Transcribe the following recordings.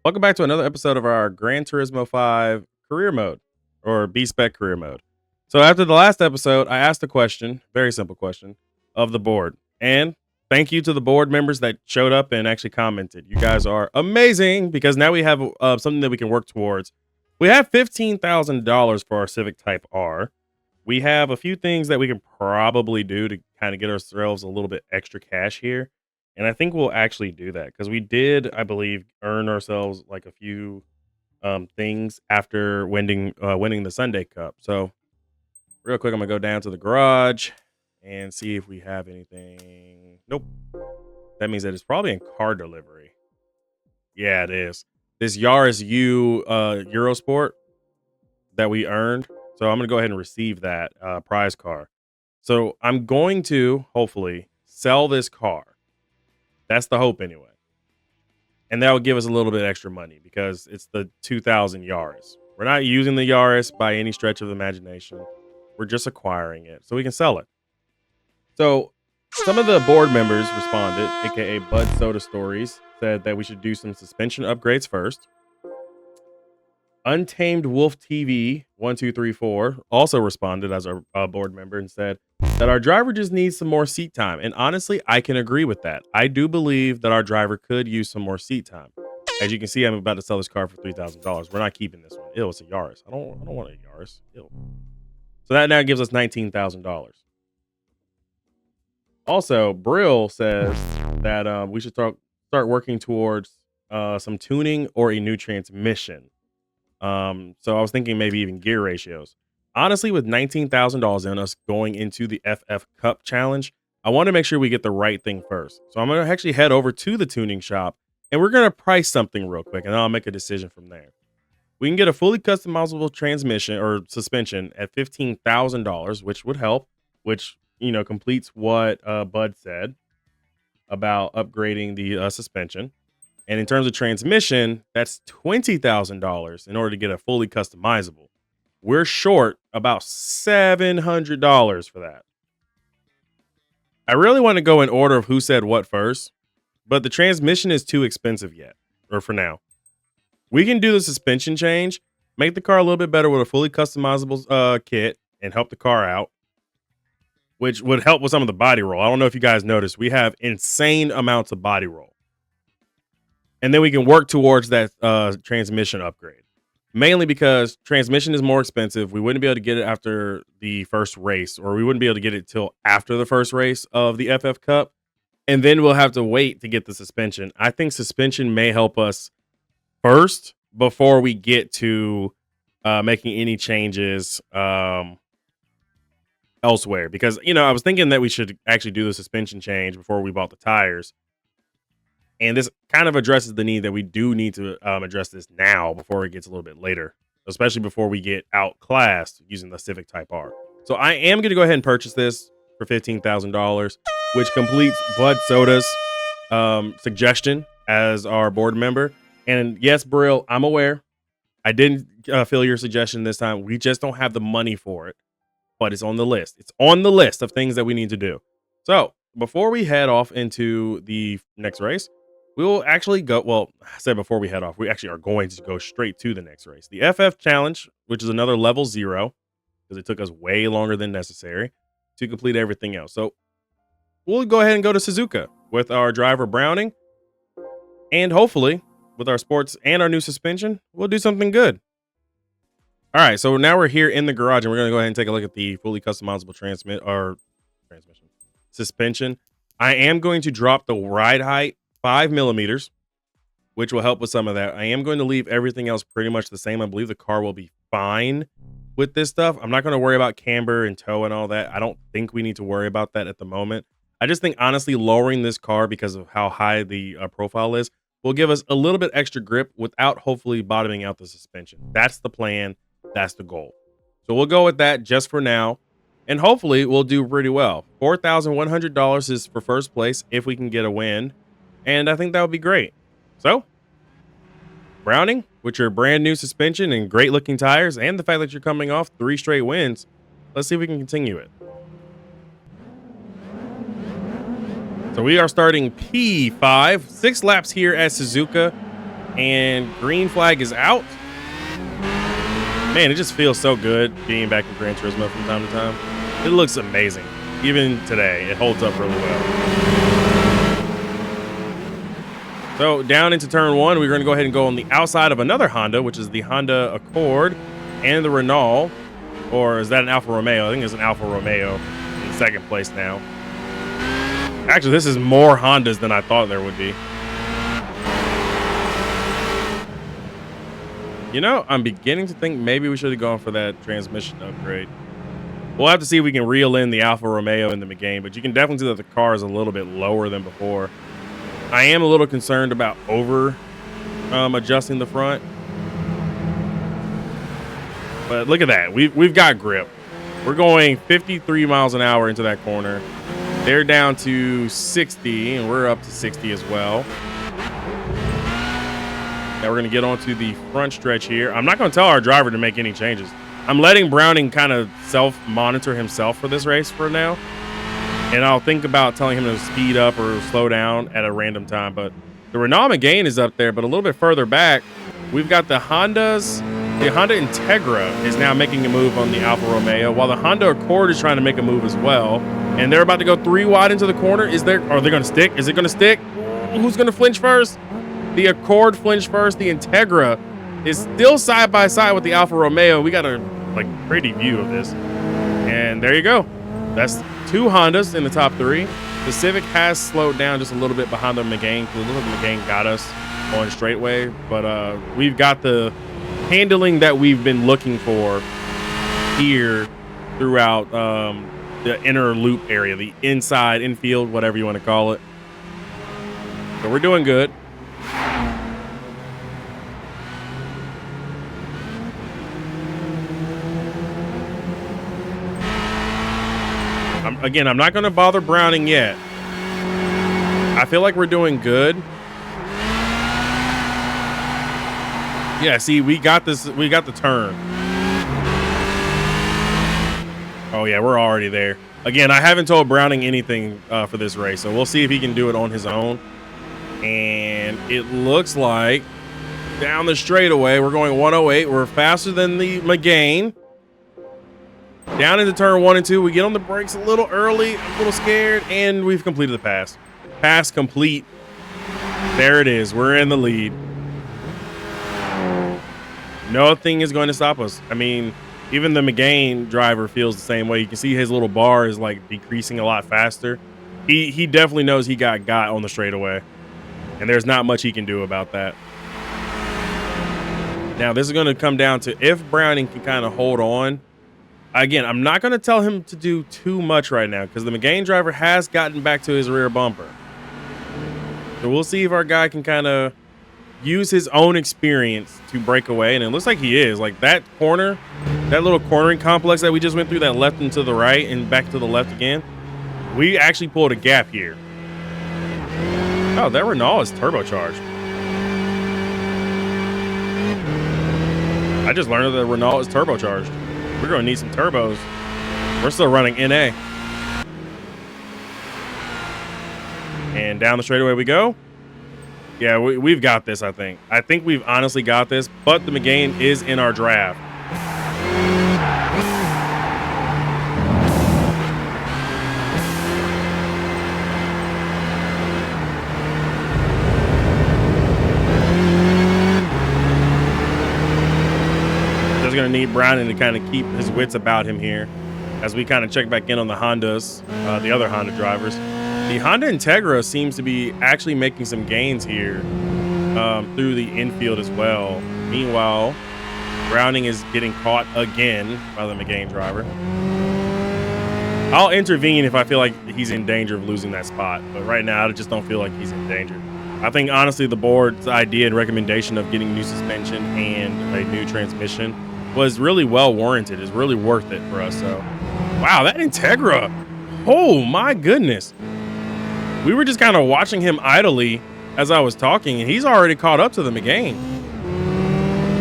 Welcome back to another episode of our Gran Turismo 5 career mode or B spec career mode. So, after the last episode, I asked a question, very simple question, of the board. And thank you to the board members that showed up and actually commented. You guys are amazing because now we have something that we can work towards. We have $15,000 for our Civic Type R. We have a few things that we can probably do to kind of get ourselves a little bit extra cash here. And I think we'll actually do that because we did, I believe, earn ourselves like a few things after winning the Sunday Cup. So real quick, I'm gonna go down to the garage and see if we have anything. Nope. That means that it's probably in car delivery. Yeah, it is. This Yaris U Eurosport that we earned. So I'm gonna go ahead and receive that prize car. So I'm going to hopefully sell this car. That's the hope anyway. And that will give us a little bit extra money because it's the 2000 Yaris. We're not using the Yaris by any stretch of the imagination. We're just acquiring it so we can sell it. So some of the board members responded, aka Bud Soda Stories, said that we should do some suspension upgrades first. Untamed Wolf TV 1234 also responded as our board member and said that our driver just needs some more seat time. And honestly, I can agree with that. I do believe that our driver could use some more seat time. As you can see, I'm about to sell this car for $3,000. We're not keeping this one. Ew, it's a Yaris. I don't want a Yaris. Ew. So that now gives us $19,000. Also, Brill says that we should start working towards some tuning or a new transmission. So I was thinking maybe even gear ratios. Honestly, with $19,000 in us going into the FF Cup challenge, I want to make sure we get the right thing first. So I'm going to actually head over to the tuning shop and we're going to price something real quick and I'll make a decision from there. We can get a fully customizable transmission or suspension at $15,000, which would help, which, completes what Bud said about upgrading the suspension. And in terms of transmission, that's $20,000 in order to get a fully customizable. We're short about $700 for that. I really want to go in order of who said what first, but the transmission is too expensive yet, or for now. We can do the suspension change, make the car a little bit better with a fully customizable kit, and help the car out, which would help with some of the body roll. I don't know if you guys noticed, we have insane amounts of body roll. And then we can work towards that transmission upgrade. Mainly because transmission is more expensive. We wouldn't be able to get it after the first race, or we wouldn't be able to get it till after the first race of the FF Cup. And then we'll have to wait to get the suspension. I think suspension may help us first before we get to making any changes elsewhere. Because, I was thinking that we should actually do the suspension change before we bought the tires. And this kind of addresses the need that we do need to address this now before it gets a little bit later, especially before we get outclassed using the Civic Type R. So I am going to go ahead and purchase this for $15,000, which completes Bud Soda's suggestion as our board member. And yes, Brill, I'm aware. I didn't fill your suggestion this time. We just don't have the money for it, but it's on the list. It's on the list of things that we need to do. So before we head off into the next race, we will actually go. Well, I said before we head off, we actually are going to go straight to the next race. The FF Challenge, which is another level 0, because it took us way longer than necessary to complete everything else. So we'll go ahead and go to Suzuka with our driver Browning. And hopefully, with our sports and our new suspension, we'll do something good. All right, so now we're here in the garage, and we're going to go ahead and take a look at the fully customizable transmission suspension. I am going to drop the ride height 5 millimeters, which will help with some of that. I am going to leave everything else pretty much the same. I believe the car will be fine with this stuff. I'm not going to worry about camber and toe and all that. I don't think we need to worry about that at the moment. I just think, honestly, lowering this car because of how high the profile is will give us a little bit extra grip without hopefully bottoming out the suspension. That's the plan. That's the goal. So we'll go with that just for now. And hopefully we'll do pretty well. $4,100 is for first place if we can get a win. And I think that would be great. So, Browning, with your brand new suspension and great looking tires, and the fact that you're coming off 3 straight wins, let's see if we can continue it. So we are starting P5, 6 laps here at Suzuka. And green flag is out. Man, it just feels so good being back in Gran Turismo from time to time. It looks amazing. Even today, it holds up really well. So down into turn one, we're going to go ahead and go on the outside of another Honda, which is the Honda Accord and the Renault. Or is that an Alfa Romeo? I think it's an Alfa Romeo in second place now. Actually, this is more Hondas than I thought there would be. You know, I'm beginning to think maybe we should have gone for that transmission upgrade. We'll have to see if we can reel in the Alfa Romeo in the Megane, but you can definitely see that the car is a little bit lower than before. I am a little concerned about adjusting the front. But look at that. We've got grip. We're going 53 miles an hour into that corner. They're down to 60, and we're up to 60 as well. Now we're going to get onto the front stretch here. I'm not going to tell our driver to make any changes. I'm letting Browning kind of self-monitor himself for this race for now. And I'll think about telling him to speed up or slow down at a random time. But the Renault Megane is up there, but a little bit further back, we've got the Hondas. The Honda Integra is now making a move on the Alfa Romeo, while the Honda Accord is trying to make a move as well. And they're about to go 3 wide into the corner. Are they going to stick? Is it going to stick? Who's going to flinch first? The Accord flinched first. The Integra is still side by side with the Alfa Romeo. We got a pretty view of this. And there you go. That's 2 Hondas in the top 3. The Civic has slowed down just a little bit behind the Megane, because it looks like the Megane got us on straightway. But we've got the handling that we've been looking for here throughout the inner loop area, the inside, infield, whatever you want to call it. So we're doing good. I'm not going to bother Browning yet. I feel like we're doing good. Yeah, see, we got this. We got the turn. Oh, yeah, we're already there. Again, I haven't told Browning anything for this race, so we'll see if he can do it on his own. And it looks like down the straightaway, we're going 108. We're faster than the Megane. Down into turn 1 and 2, we get on the brakes a little early, a little scared, and we've completed the pass. Pass complete. There it is. We're in the lead. Nothing is going to stop us. I mean, even the Megane driver feels the same way. You can see his little bar is decreasing a lot faster. He definitely knows he got on the straightaway, and there's not much he can do about that. Now, this is going to come down to if Browning can kind of hold on. Again, I'm not going to tell him to do too much right now, because the Megane driver has gotten back to his rear bumper. So we'll see if our guy can kind of use his own experience to break away. And it looks like he is. Like that corner, that little cornering complex that we just went through, that left and to the right and back to the left again, we actually pulled a gap here. Oh, that Renault is turbocharged. I just learned that the Renault is turbocharged. We're going to need some turbos. We're still running NA. And down the straightaway we go. Yeah, we've got this, I think. I think we've honestly got this, but the Megane is in our draft. Just going to need Browning to kind of keep his wits about him here as we kind of check back in on the Hondas, the other Honda drivers. The Honda Integra seems to be actually making some gains here through the infield as well. Meanwhile, Browning is getting caught again by the Megane driver. I'll intervene if I feel like he's in danger of losing that spot, but right now I just don't feel like he's in danger. I think honestly the board's idea and recommendation of getting new suspension and a new transmission was really well warranted. It's really worth it for us. So, wow, that Integra! Oh my goodness! We were just kind of watching him idly as I was talking, and he's already caught up to the Megane.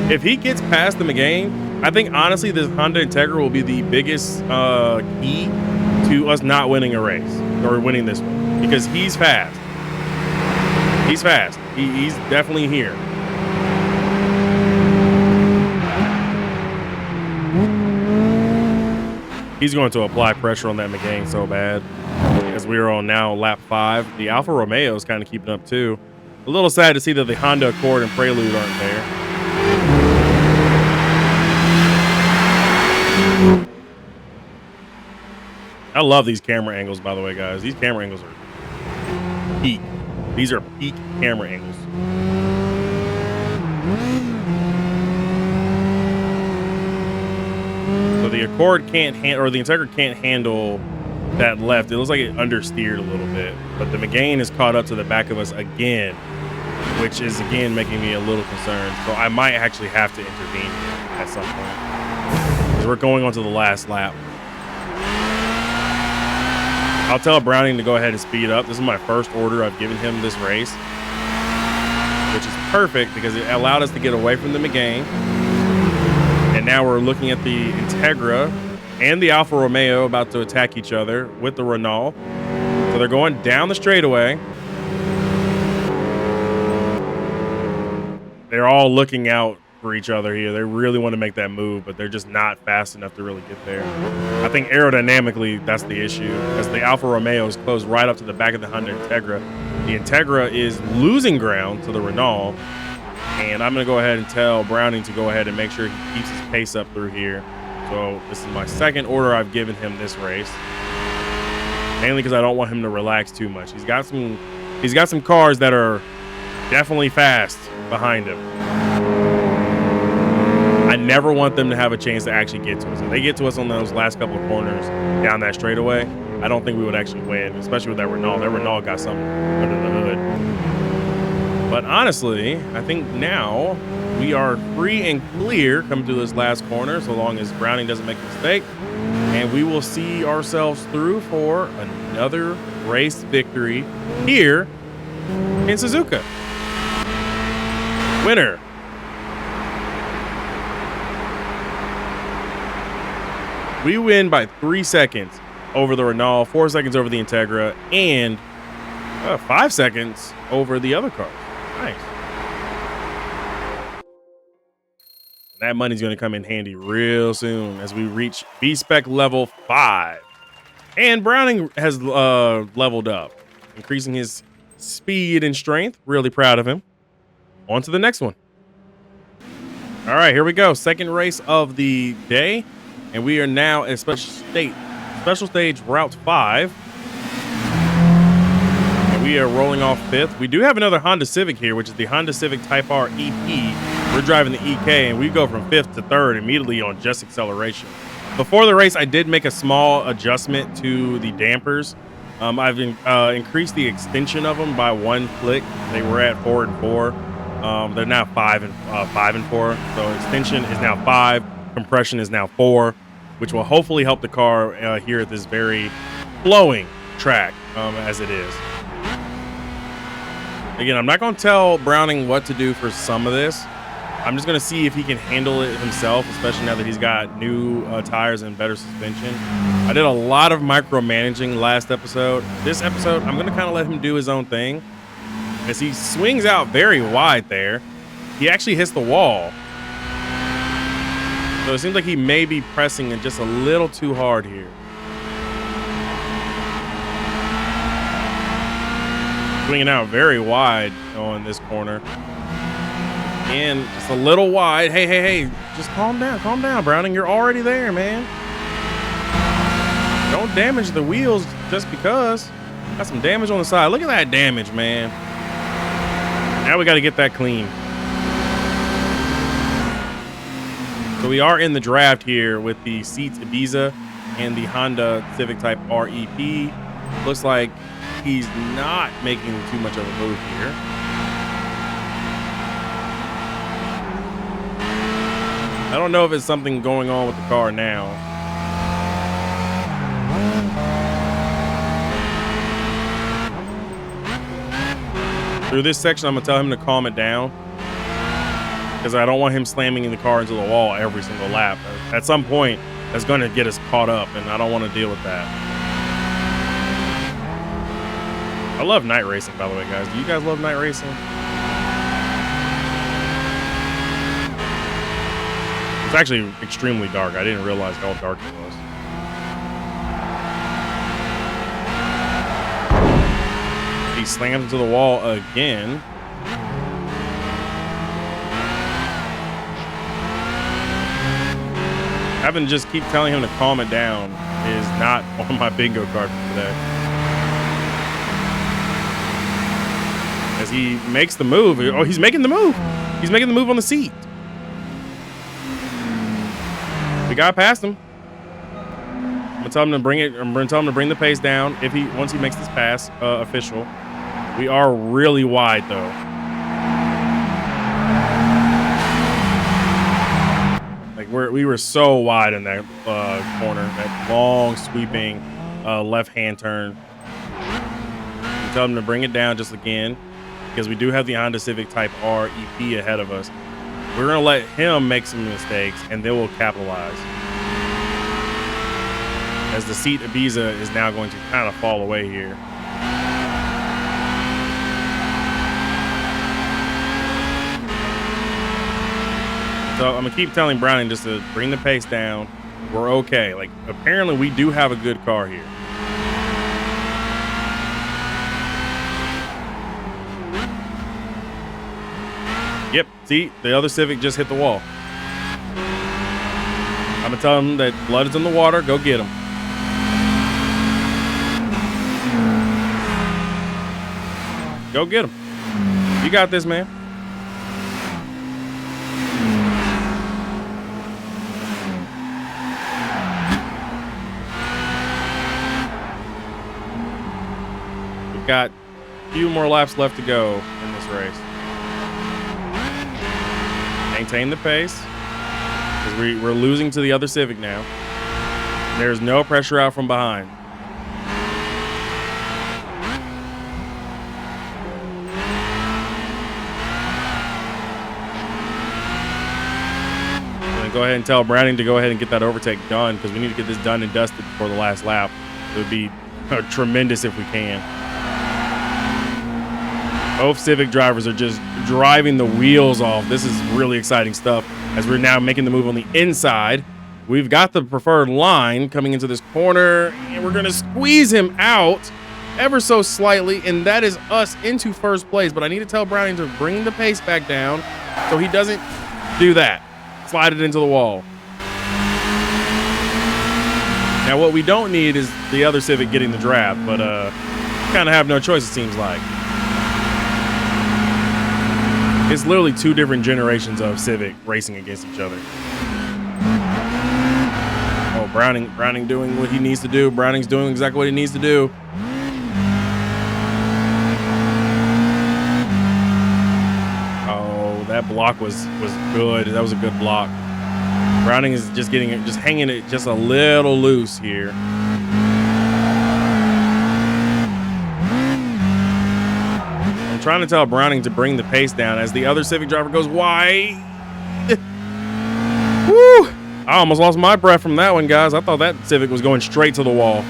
If he gets past the Megane, I think honestly this Honda Integra will be the biggest key to us not winning a race or winning this one, because he's fast. He's fast. He's definitely here. He's going to apply pressure on that McGain so bad. As we are on now lap 5. The Alfa Romeo is kind of keeping up too. A little sad to see that the Honda Accord and Prelude aren't there. I love these camera angles, by the way, guys. These camera angles are peak. These are peak camera angles. So the Accord can't handle, or the Integra can't handle that left. It looks like it understeered a little bit, but the McGain is caught up to the back of us again, which is again making me a little concerned. So I might actually have to intervene at some point because we're going on to the last lap. I'll tell Browning to go ahead and speed up. This is my first order I've given him this race, which is perfect because it allowed us to get away from the McGain. And now we're looking at the Integra and the Alfa Romeo about to attack each other with the Renault. So they're going down the straightaway. They're all looking out for each other here. They really want to make that move, but they're just not fast enough to really get there. I think aerodynamically, that's the issue, as the Alfa Romeo is close right up to the back of the Honda Integra. The Integra is losing ground to the Renault, and I'm going to go ahead and tell Browning to go ahead and make sure he keeps his pace up through here. So this is my second order I've given him this race, mainly because I don't want him to relax too much. He's got some cars that are definitely fast behind him. I never want them to have a chance to actually get to us. If they get to us on those last couple of corners down that straightaway, I don't think we would actually win, especially with that Renault. That Renault got something under the hood. But honestly, I think now we are free and clear coming to this last corner, so long as Browning doesn't make a mistake. And we will see ourselves through for another race victory here in Suzuka. Winner. We win by 3 seconds over the Renault, 4 seconds over the Integra, and 5 seconds over the other car. Nice. That money's going to come in handy real soon as we reach B-Spec level 5. And Browning has leveled up, increasing his speed and strength. Really proud of him. On to the next one. All right, here we go. Second race of the day. And we are now at special stage route 5. And we are rolling off 5th. We do have another Honda Civic here, which is the Honda Civic Type R EP. We're driving the EK, and we go from 5th to 3rd immediately on just acceleration. Before the race, I did make a small adjustment to the dampers. I've increased the extension of them by 1 click. They were at 4 and 4. They're now 5 and 4. So extension is now 5. Compression is now 4, which will hopefully help the car here at this very flowing track as it is. Again, I'm not going to tell Browning what to do for some of this. I'm just going to see if he can handle it himself, especially now that he's got new tires and better suspension. I did a lot of micromanaging last episode. This episode, I'm going to kind of let him do his own thing. As he swings out very wide there, he actually hits the wall. So it seems like he may be pressing it just a little too hard here. Swinging out very wide on this corner. And just a little wide. Hey. Just calm down, Browning. You're already there, man. Don't damage the wheels just because. Got some damage on the side. Look at that damage, man. Now we got to get that clean. So we are in the draft here with the Seats Ibiza and the Honda Civic Type R EP. Looks like he's not making too much of a move here. I don't know if it's something going on with the car now. Through this section, I'm going to tell him to calm it down, because I don't want him slamming in the car into the wall every single lap. At some point, that's going to get us caught up, and I don't want to deal with that. I love night racing, by the way, guys. Do you guys love night racing? It's actually extremely dark. I didn't realize how dark it was. slams into the wall again. Having to just keep telling him to calm it down is not on my bingo card for today. As he makes the move. Oh, he's making the move. He's making the move on the seat. We got past him. I'm gonna tell him to bring it. I'm gonna tell him to bring the pace down once he makes this pass official. We are really wide though. Like we were so wide in that corner, that long sweeping left hand turn. I'm tell him to bring it down just again because we do have the Honda Civic Type R EP ahead of us. We're gonna let him make some mistakes and then we'll capitalize. As the seat Ibiza is now going to kind of fall away here. So I'm gonna keep telling Browning just to bring the pace down. We're okay. Like apparently we do have a good car here. Yep, see, the other Civic just hit the wall. I'm gonna tell him that blood is in the water. Go get him. Go get him. You got this, man. We've got a few more laps left to go in this race. Maintain the pace. Because we're losing to the other Civic now. There's no pressure out from behind. Go ahead and tell Browning to go ahead and get that overtake done because we need to get this done and dusted before the last lap. It would be tremendous if we can. Both Civic drivers are just driving the wheels off. This is really exciting stuff as we're now making the move on the inside. We've got the preferred line coming into this corner and we're going to squeeze him out ever so slightly, and that is us into first place. But I need to tell Browning to bring the pace back down so he doesn't do that. Slide it into the wall. Now what we don't need is the other Civic getting the draft, but kind of have no choice, it seems like. It's literally two different generations of Civic racing against each other. Oh, Browning doing what he needs to do. Browning's doing exactly what he needs to do. That block was good. That was a good block. Browning is just hanging it just a little loose here. I'm trying to tell Browning to bring the pace down as the other Civic driver goes wide. Woo! I almost lost my breath from that one, guys. I thought that Civic was going straight to the wall.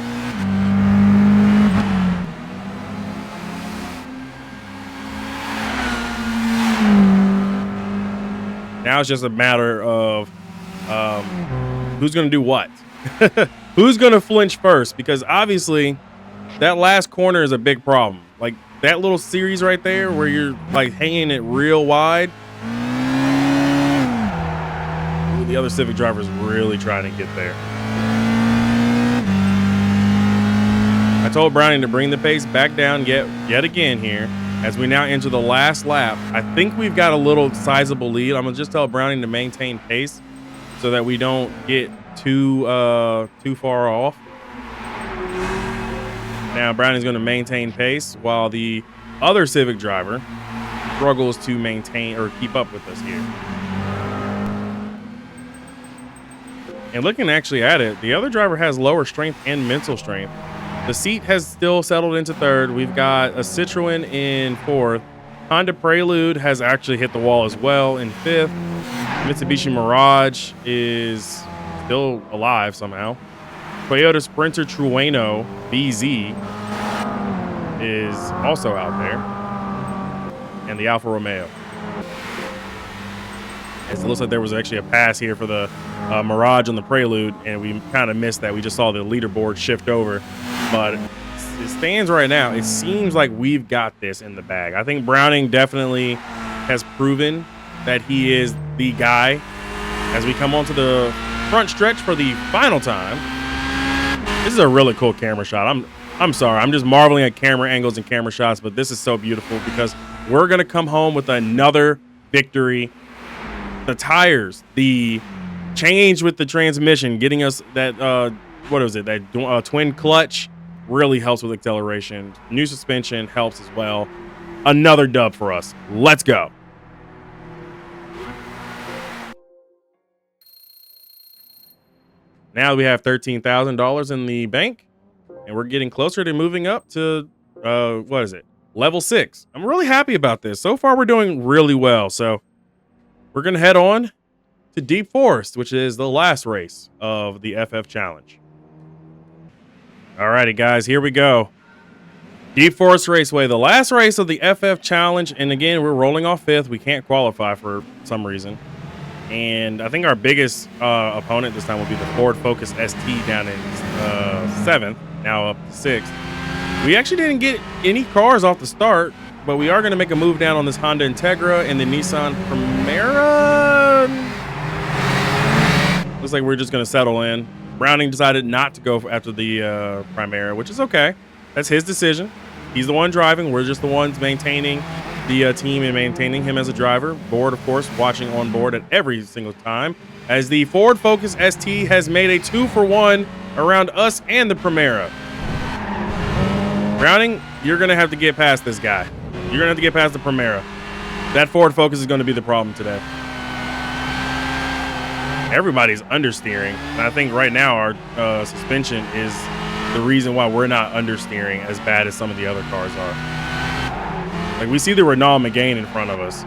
Now it's just a matter of who's going to do what. Who's going to flinch first? Because obviously that last corner is a big problem. Like that little series right there where you're like hanging it real wide. Ooh, the other Civic driver is really trying to get there. I told Browning to bring the pace back down yet again here. As we now enter the last lap, I think we've got a little sizable lead. I'm gonna just tell Browning to maintain pace so that we don't get too far off. Now Browning's gonna maintain pace while the other Civic driver struggles to maintain or keep up with us here. And looking actually at it, the other driver has lower strength and mental strength. The seat has still settled into third. We've got a Citroen in fourth. Honda Prelude has actually hit the wall as well in fifth. Mitsubishi Mirage is still alive somehow. Toyota Sprinter Trueno BZ is also out there. And the Alfa Romeo. As it looks like there was actually a pass here for the Mirage on the Prelude, and we kind of missed that. We just saw the leaderboard shift over, but it's stands right now, it seems like we've got this in the bag. I think Browning definitely has proven that he is the guy as we come onto the front stretch for the final time. This is a really cool camera shot. I'm sorry. I'm just marveling at camera angles and camera shots, but this is so beautiful because we're going to come home with another victory. The tires, the change with the transmission, getting us that, what was it? That twin clutch really helps with acceleration. New suspension helps as well. Another dub for us. Let's go. Now we have $13,000 in the bank, and we're getting closer to moving up to, what is it? Level 6. I'm really happy about this. So far, we're doing really well. So we're going to head on to Deep Forest, which is the last race of the FF Challenge. Alrighty, guys, here we go. Deep Forest Raceway, the last race of the FF Challenge. And again, we're rolling off 5th. We can't qualify for some reason. And I think our biggest opponent this time will be the Ford Focus ST down in 7th, now up to 6th. We actually didn't get any cars off the start, but we are going to make a move down on this Honda Integra and the Nissan Primera. Looks like we're just going to settle in. Browning decided not to go after the Primera, which is okay. That's his decision. He's the one driving. We're just the ones maintaining the team and maintaining him as a driver. Board, of course, watching on board at every single time, as the Ford Focus ST has made a 2-for-1 around us and the Primera. Browning, you're going to have to get past this guy. You're going to have to get past the Primera. That Ford Focus is going to be the problem today. Everybody's understeering, and I think right now our suspension is the reason why we're not understeering as bad as some of the other cars are. Like, we see the Renault Megane in front of us,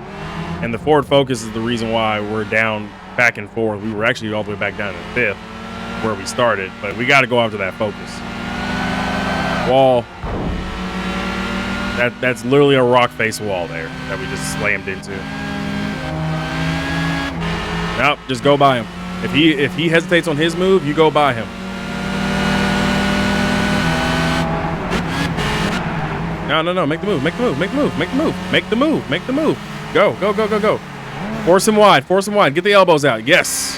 and the Ford Focus is the reason why we're down back and forth. We were actually all the way back down in 5th where we started, but we got to go after that Focus. Wall. That's literally a rock face wall there that we just slammed into. Nope, just go by him. If he hesitates on his move, you go by him. No, make the move, make the move, make the move, make the move, make the move, make the move. Go, go, go, go, go. Force him wide, get the elbows out. Yes.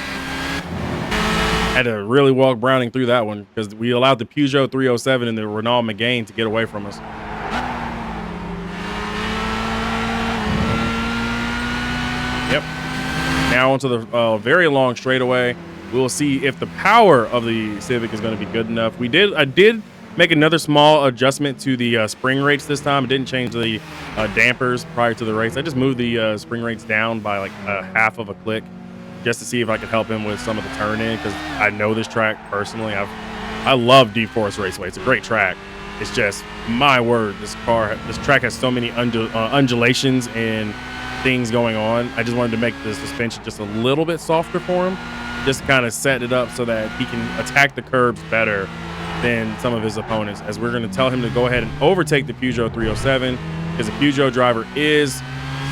Had to really walk Browning through that one because we allowed the Peugeot 307 and the Renault Megane to get away from us. Yep. Now onto the very long straightaway. We'll see if the power of the Civic is going to be good enough. I did make another small adjustment to the spring rates this time. It didn't change the dampers prior to the race. I just moved the spring rates down by like a half of a click just to see if I could help him with some of the turn in, because I know this track personally. I love Deep Forest Raceway. It's a great track. It's just, my word, this track has so many undulations and things going on. I just wanted to make the suspension just a little bit softer for him, just to kind of set it up so that he can attack the curbs better than some of his opponents, as we're going to tell him to go ahead and overtake the Peugeot 307, because the Peugeot driver is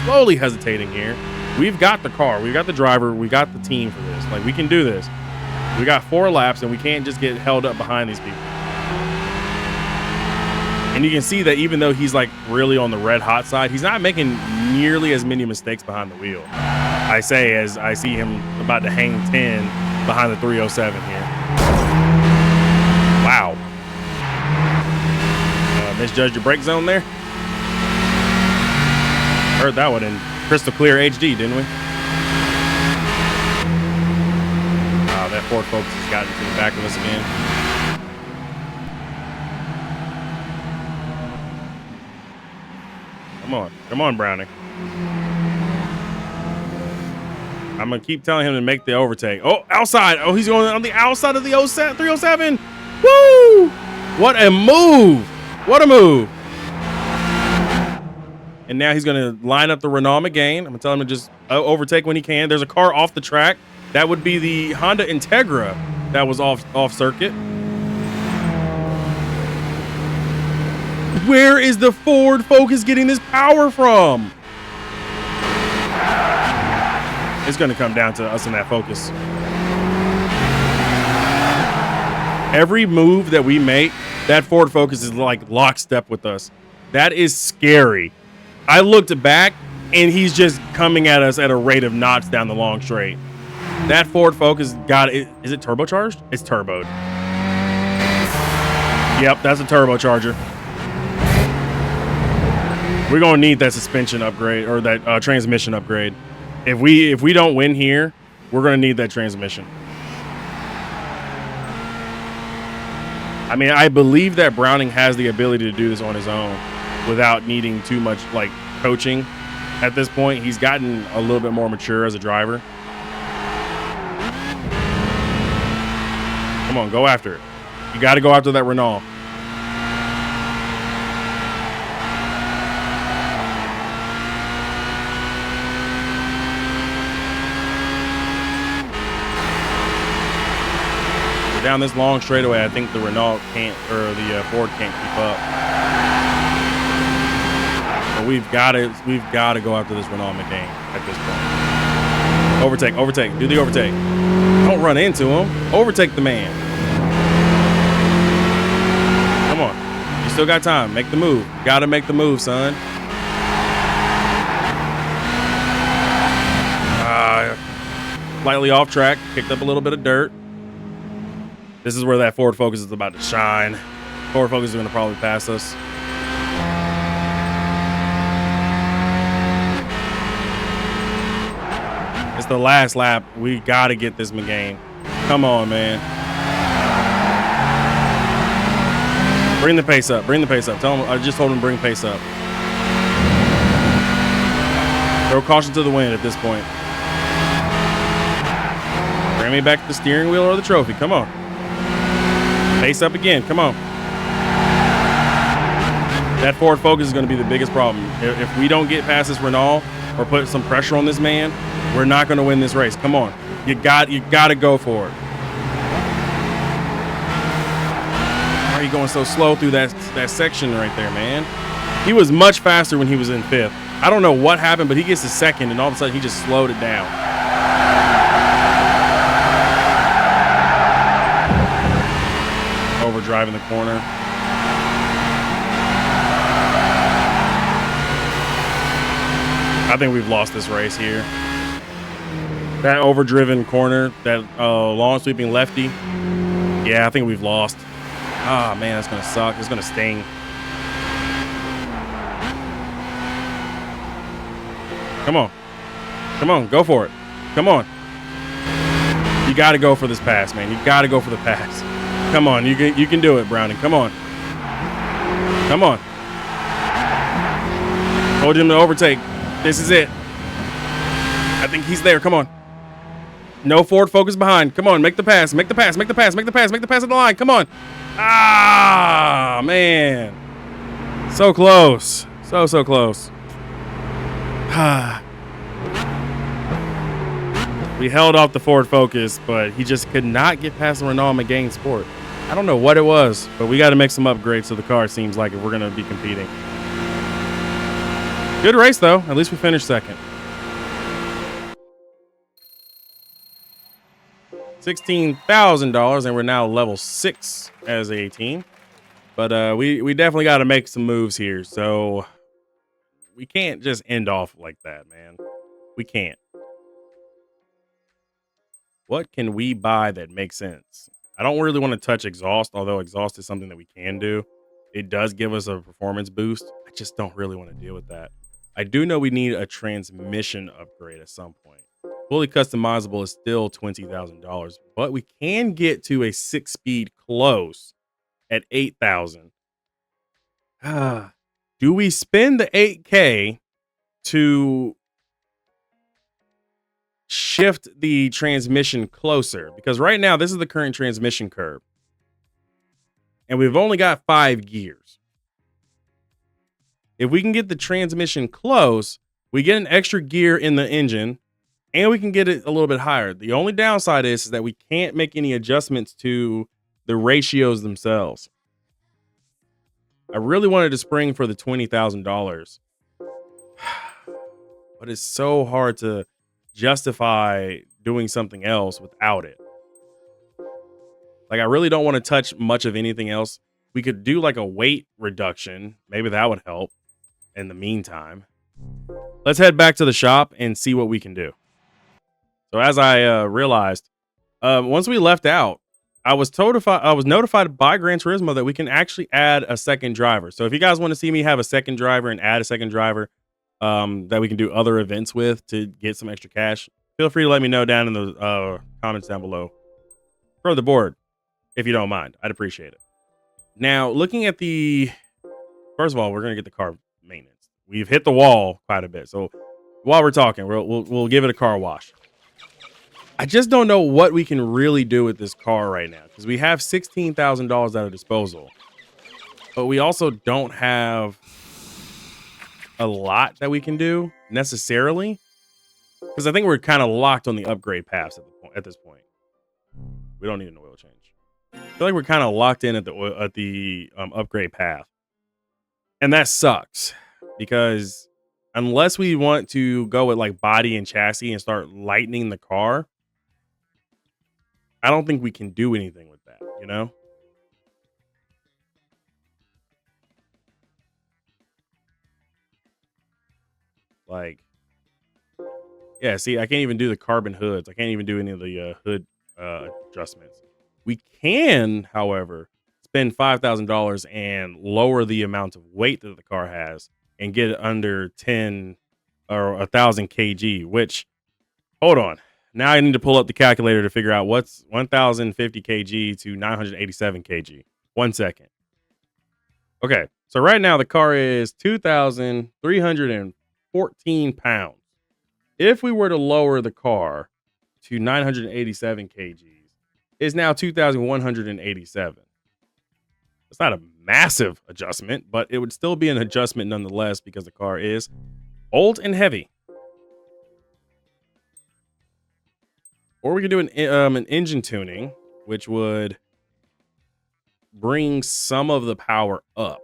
slowly hesitating here. We've got the car, we've got the driver, we got the team for this. Like, we can do this. We got 4 laps, and we can't just get held up behind these people. And you can see that even though he's like really on the red hot side, he's not making nearly as many mistakes behind the wheel. I say as I see him about to hang 10 behind the 307 here. Wow. Misjudged your brake zone there. Heard that one in crystal clear HD, didn't we? Wow, that Ford Focus has gotten to the back of us again. Come on, Browning. I'm gonna keep telling him to make the overtake. Oh, outside. Oh, he's going on the outside of the 307. Woo! What a move! What a move! And now he's going to line up the Renault Megane. I'm going to tell him to just overtake when he can. There's a car off the track. That would be the Honda Integra that was off circuit. Where is the Ford Focus getting this power from? It's going to come down to us in that Focus. Every move that we make That Ford Focus is like lockstep with us. That is scary. I looked back and he's just coming at us at a rate of knots down the long straight. That Ford Focus got it. Is it turbocharged? It's turboed. Yep, that's a turbocharger. We're gonna need that suspension upgrade or that transmission upgrade. If we don't win here, we're gonna need that transmission. I mean, I believe that Browning has the ability to do this on his own without needing too much like coaching. At this point, he's gotten a little bit more mature as a driver. Come on, go after it. You got to go after that Renault. Down this long straightaway, I think the Renault can't, or the Ford can't keep up. But we've got to go after this Renault McCain at this point. Overtake, do the overtake. Don't run into him. Overtake the man. Come on, you still got time. Make the move. Got to make the move, son. Slightly off track, picked up a little bit of dirt. This is where that Ford Focus is about to shine. Ford Focus is going to probably pass us. It's the last lap. We got to get this McCain. Come on, man. Bring the pace up. Bring the pace up. Tell him, I just told him to bring pace up. Throw caution to the wind at this point. Bring me back to the steering wheel or the trophy. Come on. Pace up again. Come on. That Ford Focus is going to be the biggest problem. If we don't get past this Renault or put some pressure on this man, we're not going to win this race. Come on. You got to go for it. Why are you going so slow through that section right there, man? He was much faster when he was in fifth. I don't know what happened, but he gets to second, and all of a sudden he just slowed it down. Overdriving the corner. I think we've lost this race here. That overdriven corner, that long sweeping lefty. Yeah, I think we've lost. Ah, man, that's going to suck. It's going to sting. Come on. Come on, go for it. Come on. You got to go for this pass, man. You got to go for the pass. Come on, you can do it, Browning. Come on. Come on. Told him to overtake. This is it. I think he's there. Come on. No Ford Focus behind. Come on, make the pass. Make the pass. Make the pass. Make the pass. Make the pass at the line. Come on. Ah, man. So close. So close. We held off the Ford Focus, but he just could not get past the Renault McCain Sport. I don't know what it was, but we got to make some upgrades to the car, it seems like, if we're going to be competing. Good race, though. At least we finished second. $16,000, and we're now level 6 as a team. But we definitely got to make some moves here, so we can't just end off like that, man. We can't. What can we buy that makes sense? I don't really want to touch exhaust, although exhaust is something that we can do. It does give us a performance boost. I just don't really want to deal with that. I do know we need a transmission upgrade at some point. Fully customizable is still $20,000, but we can get to a 6-speed close at $8,000. Do we spend the $8K to shift the transmission closer? Because right now, this is the current transmission curve. And we've only got 5 gears. If we can get the transmission close, we get an extra gear in the engine, and we can get it a little bit higher. The only downside is that we can't make any adjustments to the ratios themselves. I really wanted to spring for the $20,000, but it's so hard to justify doing something else without it. Like, I really don't want to touch much of anything else. We could do like a weight reduction. Maybe that would help in the meantime. Let's head back to the shop and see what we can do. So as I realized, once we left out, I was notified by Gran Turismo that we can actually add a second driver. So if you guys want to see me have a second driver and add a second driver that we can do other events with to get some extra cash, feel free to let me know down in the comments down below for the board, if you don't mind. I'd appreciate it. Now, looking at first of all, we're gonna get the car maintenance. We've hit the wall quite a bit, so while we're talking, we'll give it a car wash. I just don't know what we can really do with this car right now because we have $16,000 at our disposal, but we also don't have a lot that we can do necessarily because I think we're kind of locked on the upgrade paths at this point. We don't need an oil change. I feel like we're kind of locked in at the upgrade path, and that sucks because unless we want to go with like body and chassis and start lightening the car, I don't think we can do anything with that, you know? Like, yeah, see, I can't even do the carbon hoods. I can't even do any of the hood adjustments. We can, however, spend $5,000 and lower the amount of weight that the car has and get it under 10 or 1,000 kg, which, hold on. Now I need to pull up the calculator to figure out what's 1,050 kg to 987 kg. 1 second. Okay, so right now the car is 2,314 pounds. If we were to lower the car to 987 kgs, it's now 2,187. It's not a massive adjustment, but it would still be an adjustment nonetheless because the car is old and heavy. Or we could do an engine tuning, which would bring some of the power up.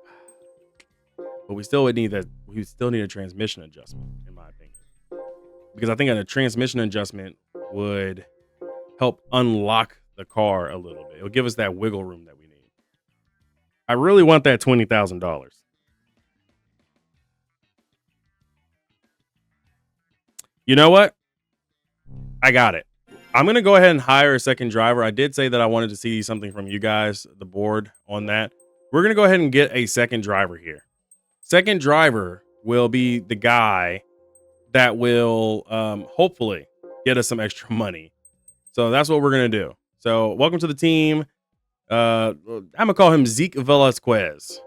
But we still would need that. We still need a transmission adjustment, in my opinion, because I think a transmission adjustment would help unlock the car a little bit. It'll give us that wiggle room that we need. I really want that $20,000. You know what? I got it. I'm going to go ahead and hire a second driver. I did say that I wanted to see something from you guys, the board, on that. We're going to go ahead and get a second driver here. Second driver will be the guy that will hopefully get us some extra money. So that's what we're going to do. So welcome to the team. I'm going to call him Zeke Velasquez.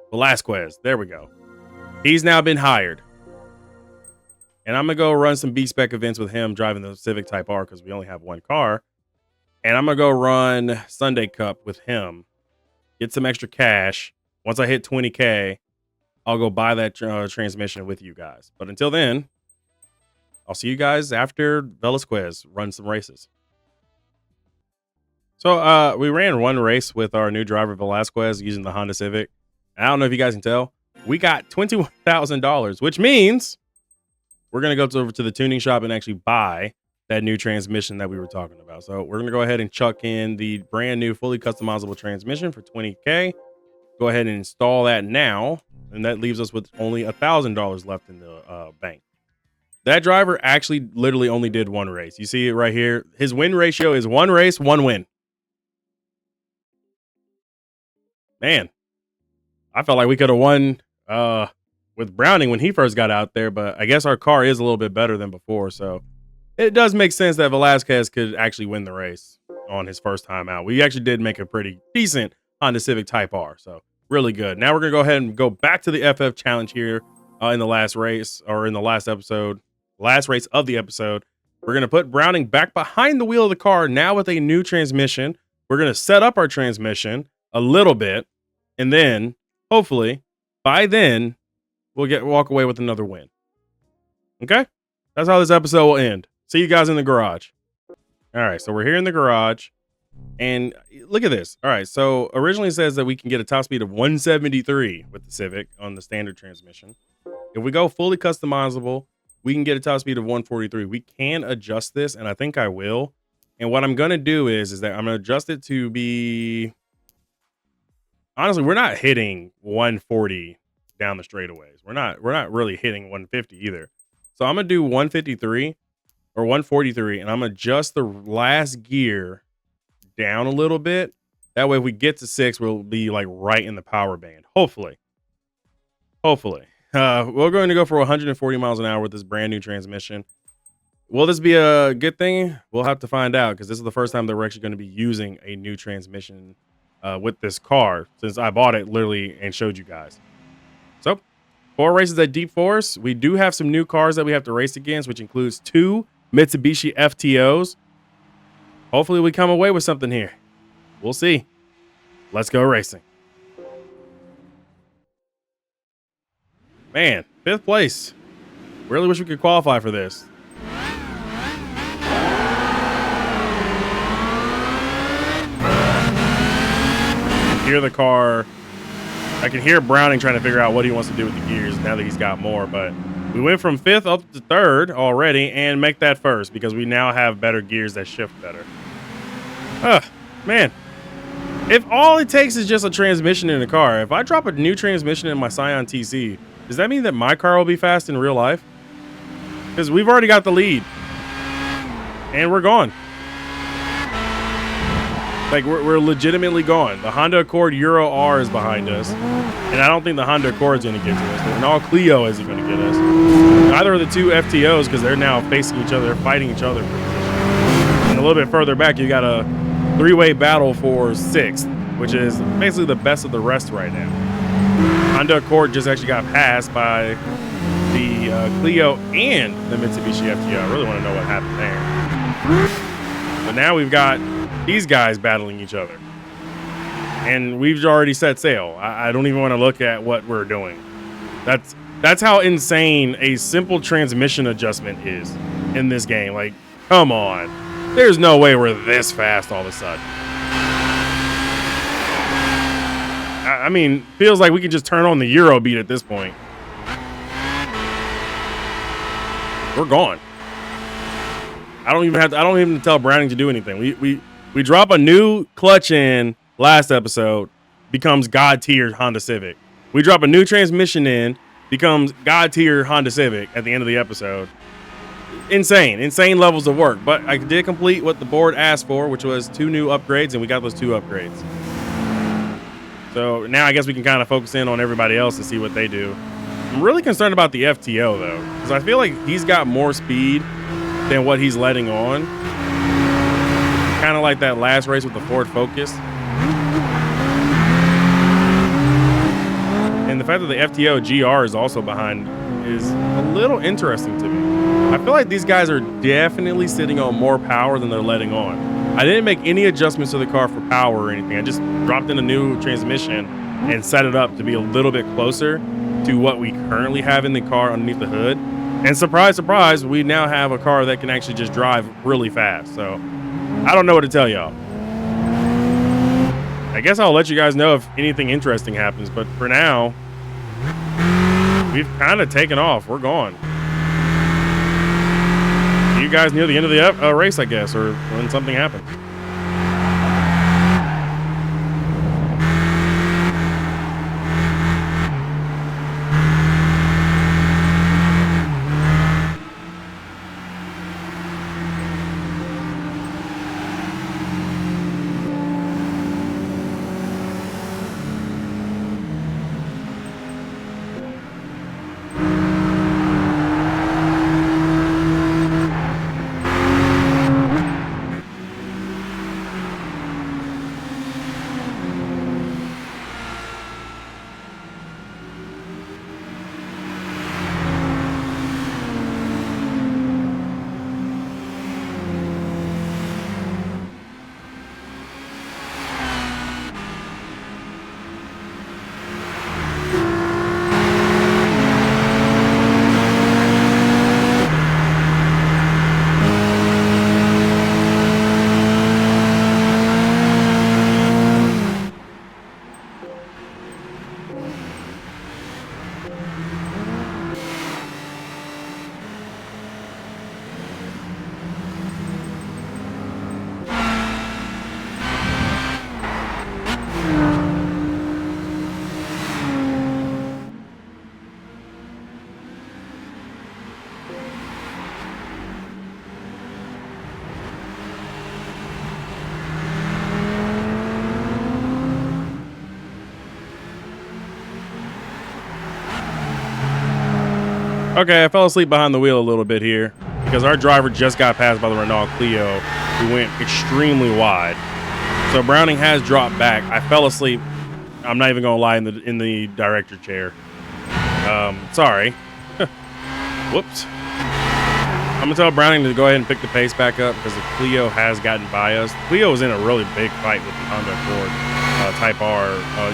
There we go. He's now been hired. And I'm going to go run some B-Spec events with him driving the Civic Type R because we only have one car. And I'm going to go run Sunday Cup with him. Get some extra cash. Once I hit 20K, I'll go buy that transmission with you guys. But until then, I'll see you guys after Velasquez runs some races. So we ran one race with our new driver Velasquez using the Honda Civic. I don't know if you guys can tell. We got $21,000, which means we're going to go over to the tuning shop and actually buy that new transmission that we were talking about. So we're going to go ahead and chuck in the brand new fully customizable transmission for 20K. Go ahead and install that now. And that leaves us with only $1,000 left in the bank. That driver actually literally only did one race. You see it right here. His win ratio is 1 race, 1 win. Man, I felt like we could have won with Browning when he first got out there, but I guess our car is a little bit better than before. So it does make sense that Velasquez could actually win the race on his first time out. We actually did make a pretty decent Honda Civic Type R. So really good. Now we're going to go ahead and go back to the FF challenge here in the last race, or in the last episode, last race of the episode. We're going to put Browning back behind the wheel of the car now with a new transmission. We're going to set up our transmission a little bit, and then hopefully by then we'll walk away with another win. Okay? That's how this episode will end. See you guys in the garage. All right, so we're here in the garage. And look at this. All right, so originally it says that we can get a top speed of 173 with the Civic on the standard transmission. If we go fully customizable, we can get a top speed of 143. We can adjust this, and I think I will. And what I'm going to do is that I'm going to adjust it to be honestly, we're not hitting 140 down the straightaways. We're not really hitting 150 either. So I'm gonna do 153 or 143, and I'm gonna adjust the last gear down a little bit. That way, if we get to 6, we'll be like right in the power band. Hopefully, hopefully. We're going to go for 140 miles an hour with this brand new transmission. Will this be a good thing? We'll have to find out, because this is the first time that we're actually going to be using a new transmission with this car since I bought it literally and showed you guys. So 4 races at Deep Forest. We do have some new cars that we have to race against, which includes 2 Mitsubishi FTOs. Hopefully we come away with something here. We'll see. Let's go racing. Man, 5th place. Really wish we could qualify for this. Hear the car. I can hear Browning trying to figure out what he wants to do with the gears now that he's got more, but we went from 5th up to 3rd already and make that 1st because we now have better gears that shift better. Man. If all it takes is just a transmission in a car, if I drop a new transmission in my Scion TC, does that mean that my car will be fast in real life? Because we've already got the lead. And we're gone. Like, we're legitimately gone. The Honda Accord Euro R is behind us. And I don't think the Honda Accord's going to get to us. The Renault Clio isn't going to get us. Neither of the 2 FTOs, because they're now facing each other, fighting each other for position. And a little bit further back, you got a 3-way battle for 6th, which is basically the best of the rest right now. Honda Accord just actually got passed by the Clio and the Mitsubishi FTO. I really want to know what happened there. But now we've got these guys battling each other. And we've already set sail. I don't even want to look at what we're doing. That's how insane a simple transmission adjustment is in this game. Like, come on. There's no way we're this fast all of a sudden. I mean, feels like we can just turn on the Euro beat at this point. We're gone. I don't even tell Browning to do anything. We drop a new clutch in last episode, becomes God tier Honda Civic. We drop a new transmission in, becomes God tier Honda Civic at the end of the episode. Insane levels of work, but I did complete what the board asked for, which was 2 new upgrades, and we got those 2 upgrades. So now I guess we can kind of focus in on everybody else and see what they do. I'm really concerned about the FTO though, because I feel like he's got more speed than what he's letting on. Kind of like that last race with the Ford Focus. And the fact that the FTO GR is also behind is a little interesting to me. I feel like these guys are definitely sitting on more power than they're letting on. I didn't make any adjustments to the car for power or anything. I just dropped in a new transmission and set it up to be a little bit closer to what we currently have in the car underneath the hood. And surprise, surprise, we now have a car that can actually just drive really fast. So I don't know what to tell y'all. I guess I'll let you guys know if anything interesting happens. But for now, we've kind of taken off. We're gone. You guys near the end of the race, I guess, or when something happens. Okay, I fell asleep behind the wheel a little bit here because our driver just got passed by the Renault Clio, who went extremely wide. So Browning has dropped back. I fell asleep. I'm not even gonna lie, in the director chair. Sorry. Whoops. I'm gonna tell Browning to go ahead and pick the pace back up because the Clio has gotten by us. The Clio was in a really big fight with the Honda Accord Type R,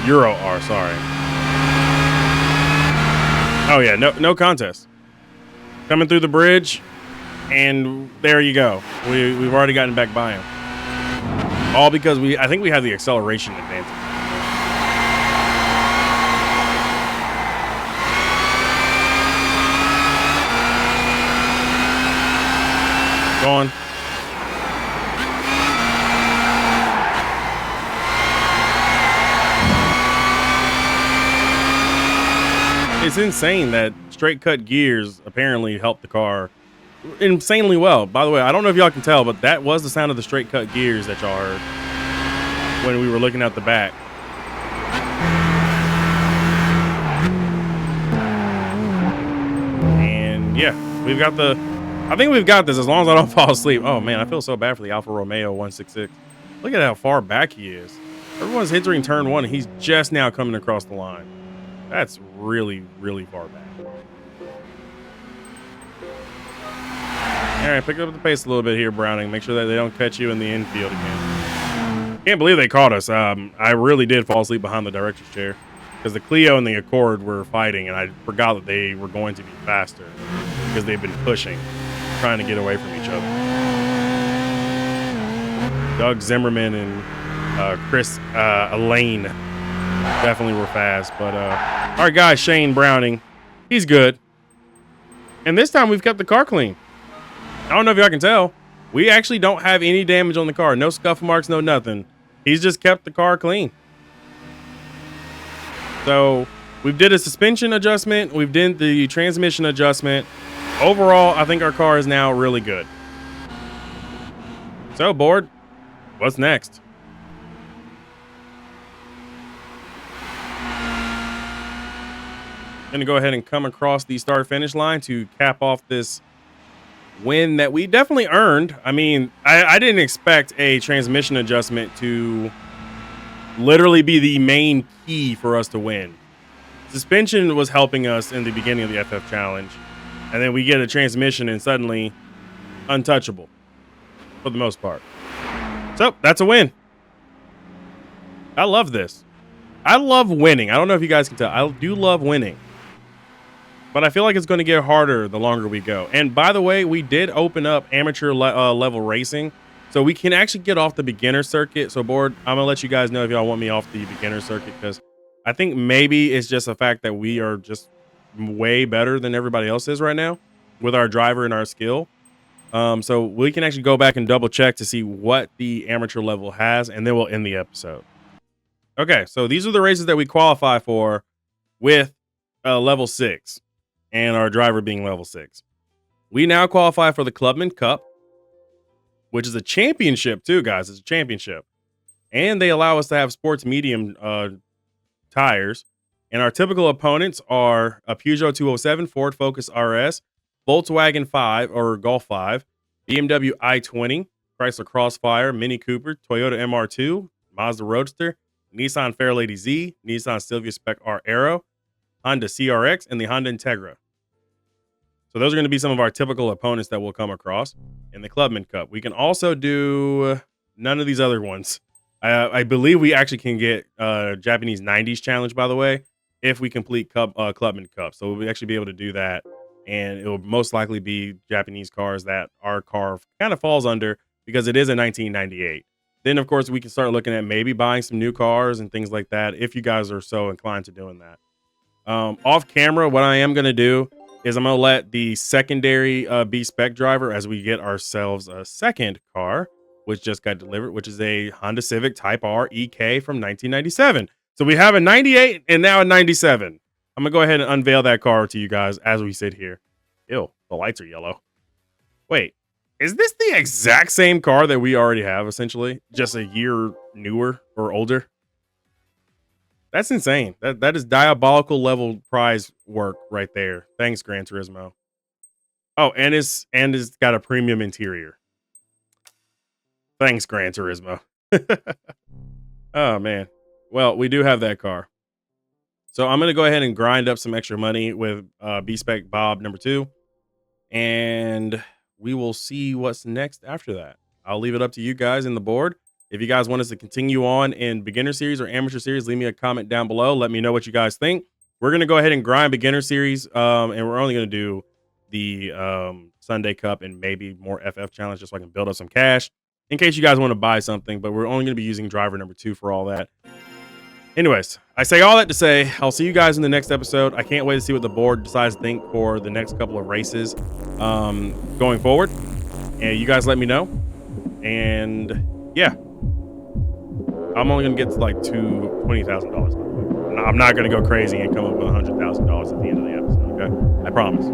Euro R. Sorry. Oh yeah, no contest. Coming through the bridge, and there you go. We've already gotten back by him. All because I think we have the acceleration advantage. Going. It's insane that straight cut gears apparently help the car insanely well. By the way, I don't know if y'all can tell, but that was the sound of the straight cut gears that y'all heard when we were looking at the back. And yeah, I think we've got this as long as I don't fall asleep. Oh man, I feel so bad for the Alfa Romeo 166. Look at how far back he is. Everyone's entering turn one and he's just now coming across the line. That's really, really far back. All right, pick up the pace a little bit here, Browning. Make sure that they don't catch you in the infield again. Can't believe they caught us. I really did fall asleep behind the director's chair because the Clio and the Accord were fighting, and I forgot that they were going to be faster because they've been pushing, trying to get away from each other. Doug Zimmerman and Chris Elaine definitely were fast, but our guy Shane Browning, he's good. And this time we've kept the car clean. I don't know if y'all can tell. We actually don't have any damage on the car. No scuff marks, no nothing. He's just kept the car clean. So we've did a suspension adjustment. We've did the transmission adjustment. Overall, I think our car is now really good. So, board, what's next? Going to go ahead and come across the start finish line to cap off this win that we definitely earned. I mean, I didn't expect a transmission adjustment to literally be the main key for us to win. Suspension was helping us in the beginning of the FF challenge, and then we get a transmission and suddenly untouchable for the most part. So that's a win. I love this. I love winning. I don't know if you guys can tell. I do love winning. But I feel like it's going to get harder the longer we go. And by the way, we did open up amateur level racing. So we can actually get off the beginner circuit. So board, I'm going to let you guys know if y'all want me off the beginner circuit. Because I think maybe it's just a fact that we are just way better than everybody else is right now with our driver and our skill. So we can actually go back and double check to see what the amateur level has. And then we'll end the episode. Okay, so these are the races that we qualify for with level 6. And our driver being level 6. We now qualify for the Clubman Cup, which is a championship too, guys. It's a championship. And they allow us to have sports medium tires. And our typical opponents are a Peugeot 207, Ford Focus RS, Volkswagen 5 or Golf 5, BMW i20, Chrysler Crossfire, Mini Cooper, Toyota MR2, Mazda Roadster, Nissan Fairlady Z, Nissan Silvia Spec R Aero, Honda CRX, and the Honda Integra. So those are going to be some of our typical opponents that we'll come across in the Clubman Cup. We can also do none of these other ones. I believe we actually can get Japanese 90s challenge, by the way, if we complete Clubman Cup. So we'll actually be able to do that. And it will most likely be Japanese cars that our car kind of falls under because it is a 1998. Then, of course, we can start looking at maybe buying some new cars and things like that if you guys are so inclined to doing that. Off camera, what I am going to do is I'm going to let the secondary B spec driver as we get ourselves a second car, which just got delivered, which is a Honda Civic Type R EK from 1997. So we have a 98 and now a 97. I'm going to go ahead and unveil that car to you guys as we sit here. Ew, the lights are yellow. Wait, is this the exact same car that we already have, essentially? Just a year newer or older? That's insane. That is diabolical level prize work right there. Thanks, Gran Turismo. Oh, and it's got a premium interior. Thanks, Gran Turismo. Oh man. Well, we do have that car. So I'm gonna go ahead and grind up some extra money with B-Spec Bob number 2, and we will see what's next after that. I'll leave it up to you guys in the board. If you guys want us to continue on in beginner series or amateur series, leave me a comment down below. Let me know what you guys think. We're gonna go ahead and grind beginner series, and we're only gonna do the Sunday Cup and maybe more FF challenge just so I can build up some cash in case you guys want to buy something. But we're only gonna be using driver number 2 for all that. Anyways, I say all that to say, I'll see you guys in the next episode. I can't wait to see what the board decides to think for the next couple of races going forward. And you guys let me know. And yeah, I'm only going to get to like $20,000. I'm not going to go crazy and come up with $100,000 at the end of the episode, okay? I promise.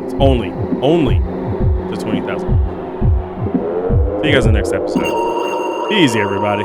It's only to $20,000. See you guys in the next episode. Easy, everybody.